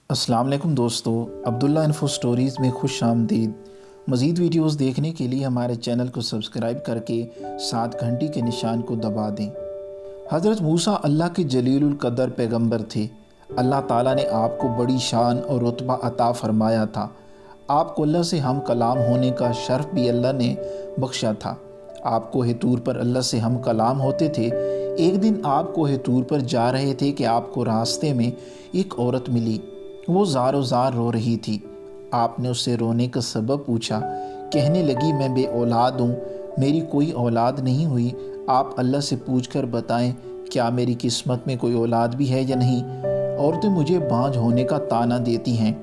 अस्सलाम वालेकुम दोस्तों, अब्दुल्ला इन्फो स्टोरीज़ में खुश आमदीद। मज़ीद वीडियोज़ देखने के लिए हमारे चैनल को सब्सक्राइब करके साथ घंटी के निशान को दबा दें। हज़रत मूसा अल्लाह के जलीलुल कदर पैगंबर थे। अल्लाह ताला ने आपको बड़ी शान और रुतबा अता फ़रमाया था। आपको अल्लाह से हम कलाम होने का शर्फ भी अल्लाह ने बख्शा था। आप कोहे तूर पर अल्लाह से हम कलाम होते थे। एक दिन आप कोहे तूर पर जा रहे थे कि आपको रास्ते में एक औरत मिली। वो ज़ारो ज़ार रो रही थी। आपने उससे रोने का सबब पूछा। कहने लगी, मैं बे औलाद हूँ, मेरी कोई औलाद नहीं हुई। आप अल्लाह से पूछकर बताएं, क्या मेरी किस्मत में कोई औलाद भी है या नहीं। औरतें मुझे बांझ होने का ताना देती हैं।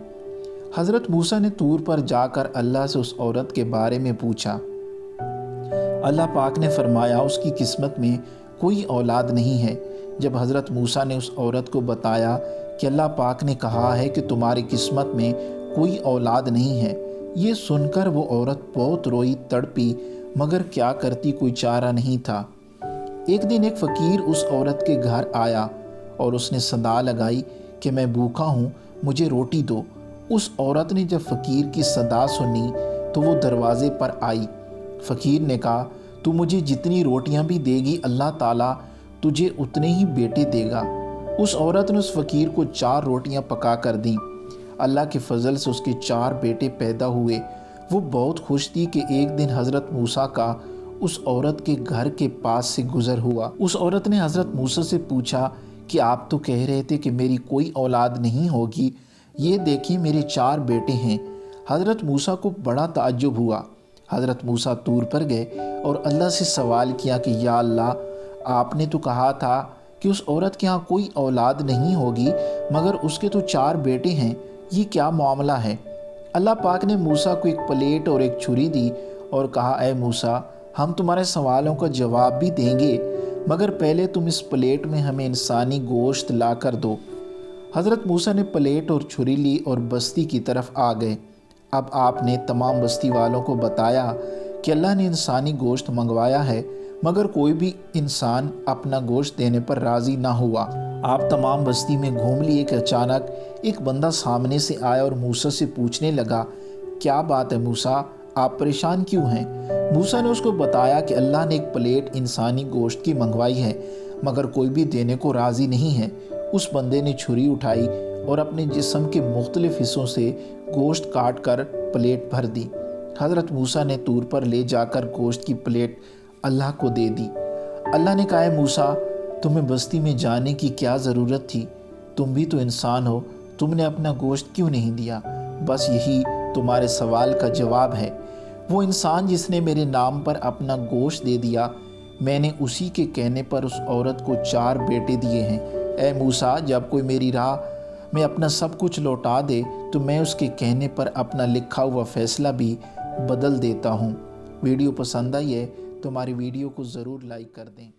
हज़रत मूसा ने तूर पर जाकर अल्लाह से उस औरत के बारे में पूछा। अल्लाह पाक ने फरमाया, उसकी किस्मत में कोई औलाद नहीं है। जब हज़रत मूसा ने उस औरत को बताया कि अल्लाह पाक ने कहा है कि तुम्हारी किस्मत में कोई औलाद नहीं है, ये सुनकर वो औरत बहुत रोई, तड़पी, मगर क्या करती, कोई चारा नहीं था। एक दिन एक फ़कीर उस औरत के घर आया और उसने सदा लगाई कि मैं भूखा हूँ, मुझे रोटी दो। उस औरत ने जब फ़कीर की सदा सुनी तो वो दरवाज़े पर आई। फ़कीर ने कहा, तू मुझे जितनी रोटियां भी देगी, अल्लाह ताला तुझे उतने ही बेटे देगा। उस औरत ने उस फ़कीर को 4 रोटियां पका कर दी। अल्लाह के फ़ज़ल से उसके 4 बेटे पैदा हुए। वो बहुत खुश थी कि एक दिन हज़रत मूसा का उस औरत के घर के पास से गुज़र हुआ। उस औरत ने हज़रत मूसा से पूछा कि आप तो कह रहे थे कि मेरी कोई औलाद नहीं होगी, ये देखिए मेरे 4 बेटे हैं। हज़रत मूसा को बड़ा ताज्जुब हुआ। हज़रत मूसा तूर पर गए और अल्लाह से सवाल किया कि या अल्लाह, आपने तो कहा था कि उस औरत के यहाँ कोई औलाद नहीं होगी, मगर उसके तो 4 बेटे हैं, ये क्या मामला है। अल्लाह पाक ने मूसा को एक प्लेट और एक छुरी दी और कहा, ऐ मूसा, हम तुम्हारे सवालों का जवाब भी देंगे, मगर पहले तुम इस प्लेट में हमें इंसानी गोश्त ला कर दो। हज़रत मूसा ने प्लेट और छुरी ली और बस्ती की तरफ आ गए। अब आपने तमाम बस्ती वालों को बताया कि अल्लाह ने इंसानी गोश्त मंगवाया है, मगर कोई भी इंसान अपना गोश्त देने पर राज़ी ना हुआ। आप तमाम बस्ती में घूम लिए कि अचानक एक बंदा सामने से आया और मूसा से पूछने लगा, क्या बात है मूसा, आप परेशान क्यों हैं। मूसा ने उसको बताया कि अल्लाह ने एक प्लेट इंसानी गोश्त की मंगवाई है, मगर कोई भी देने को राज़ी नहीं है। उस बंदे ने छुरी उठाई और अपने जिस्म के मुख्तलिफ हिस्सों से गोश्त काट कर प्लेट भर दी। हज़रत मूसा ने तूर पर ले जाकर गोश्त की प्लेट अल्लाह को दे दी। अल्लाह ने कहा, मूसा, तुम्हें बस्ती में जाने की क्या ज़रूरत थी, तुम भी तो इंसान हो, तुमने अपना गोश्त क्यों नहीं दिया। बस यही तुम्हारे सवाल का जवाब है। वो इंसान जिसने मेरे नाम पर अपना गोश्त दे दिया, मैंने उसी के कहने पर उस औरत को 4 बेटे दिए हैं। ऐ मूसा, जब कोई मेरी राह में अपना सब कुछ लौटा दे तो मैं उसके कहने पर अपना लिखा हुआ फ़ैसला भी बदल देता हूँ। वीडियो पसंद आई है तो हमारी वीडियो को ज़रूर लाइक कर दें।